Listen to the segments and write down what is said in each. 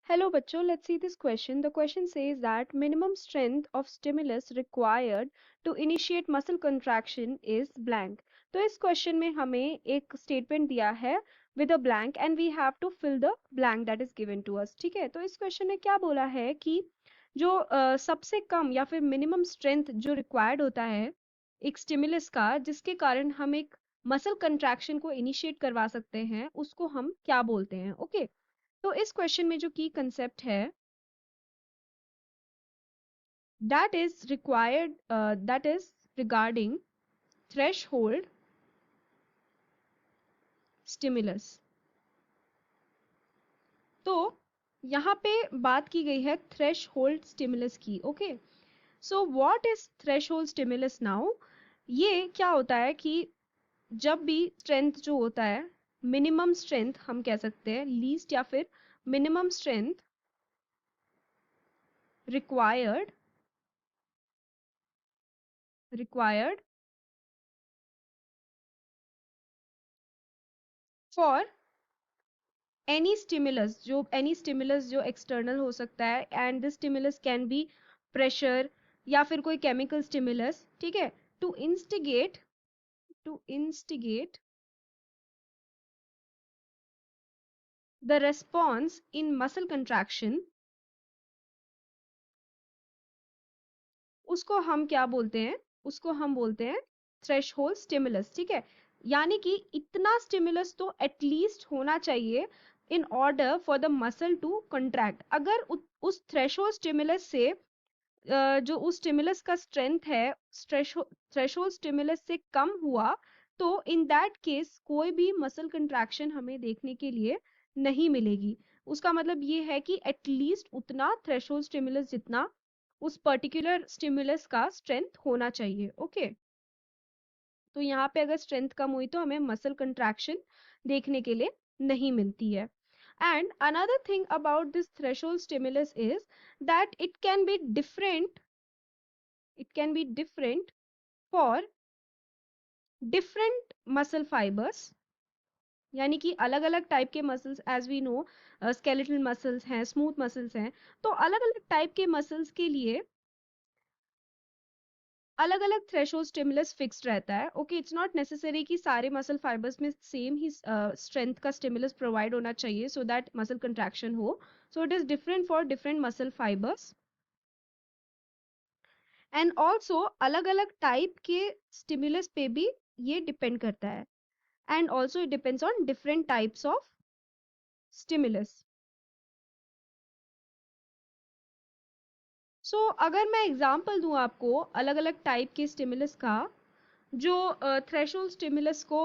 Hello बच्चों, let's see this question. The question says that minimum strength of stimulus required to initiate muscle contraction is blank. तो इस question में हमें एक statement दिया है with a blank and we have to fill the blank that is given to us. ठीक है, तो इस क्वेश्चन में क्या बोला है कि जो सबसे कम या फिर मिनिमम स्ट्रेंथ जो रिक्वायर्ड होता है एक स्टिमुलस का, जिसके कारण हम एक मसल कंट्रैक्शन को इनिशिएट करवा सकते हैं, उसको हम क्या बोलते हैं? ओके, तो इस क्वेश्चन में जो की कंसेप्ट है that is regarding threshold stimulus. तो यहाँ पे बात की गई है थ्रेशहोल्ड स्टिमुलस की. Okay, so what is threshold stimulus now? ये क्या होता है कि जब भी स्ट्रेंथ जो होता है, मिनिमम स्ट्रेंथ हम कह सकते हैं, लीस्ट या फिर minimum strength required for any stimulus जो एक्सटर्नल हो सकता है, and this stimulus can be pressure या फिर कोई केमिकल स्टिमुलस. ठीक है, to instigate the response in muscle contraction, उसको हम क्या बोलते हैं? उसको हम बोलते हैं थ्रेशहोल्ड स्टिमुलस. ठीक है, यानी कि इतना स्टिमुलस तो एटलीस्ट होना चाहिए in order for the muscle to contract. अगर उस थ्रेशहोल्ड स्टिमुलस से जो उस स्टिमुलस का स्ट्रेंथ है थ्रेशोल्ड स्टिमुलस से कम हुआ, तो इन दैट केस कोई भी मसल कंट्रैक्शन हमें देखने के लिए नहीं मिलेगी. उसका मतलब ये है कि एटलीस्ट उतना थ्रेशोल्ड स्टिमुलस जितना उस पर्टिकुलर स्टिमुलस का स्ट्रेंथ होना चाहिए. ओके, तो यहाँ पे अगर स्ट्रेंथ कम हुई तो हमें मसल कंट्रैक्शन देखने के लिए नहीं मिलती है. And another thing about this threshold stimulus is that it can be different for different muscle fibers. यानी कि अलग अलग टाइप के muscles, as we know skeletal muscles हैं, स्मूथ मसल्स हैं, तो अलग अलग टाइप के मसल्स के लिए अलग अलग थ्रेशोल्ड स्टिमुलस फिक्स्ड रहता है. ओके, इट्स नॉट नेसेसरी कि सारे मसल फाइबर्स में सेम ही स्ट्रेंथ का स्टिमुलस प्रोवाइड होना चाहिए सो दैट मसल कंट्रैक्शन हो. So it is different for different muscle fibres. And also अलग अलग टाइप के स्टिमुलस पे भी ये डिपेंड करता है. And also it depends on different types of stimulus. So अगर मैं एग्जांपल दूं आपको अलग अलग टाइप के स्टिमुलस का जो थ्रेशोल्ड स्टिमुलस को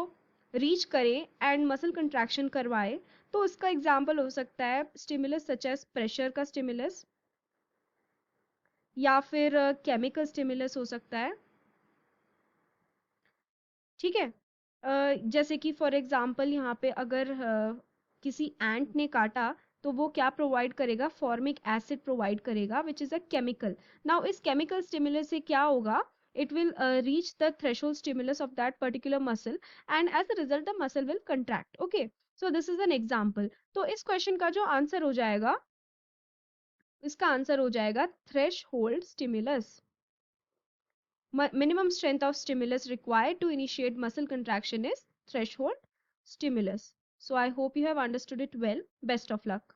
रीच करे एंड मसल कंट्रैक्शन करवाए, तो इसका एग्जांपल हो सकता है स्टिमुलस सच एज प्रेशर का स्टिमुलस या फिर केमिकल स्टिमुलस हो सकता है. ठीक है, जैसे कि फॉर एग्जांपल यहाँ पे अगर किसी एंट ने काटा, तो वो क्या प्रोवाइड करेगा? फॉर्मिक एसिड प्रोवाइड करेगा which is a chemical. Now इस केमिकल स्टिमुलस से क्या होगा? it will reach the threshold stimulus of that particular muscle and as a result the muscle will contract. Okay, so this is an example. तो इस question का जो answer हो जाएगा, इसका आंसर हो जाएगा threshold stimulus. Minimum strength of stimulus required to initiate muscle contraction is threshold stimulus. So I hope you have understood it well. Best of luck.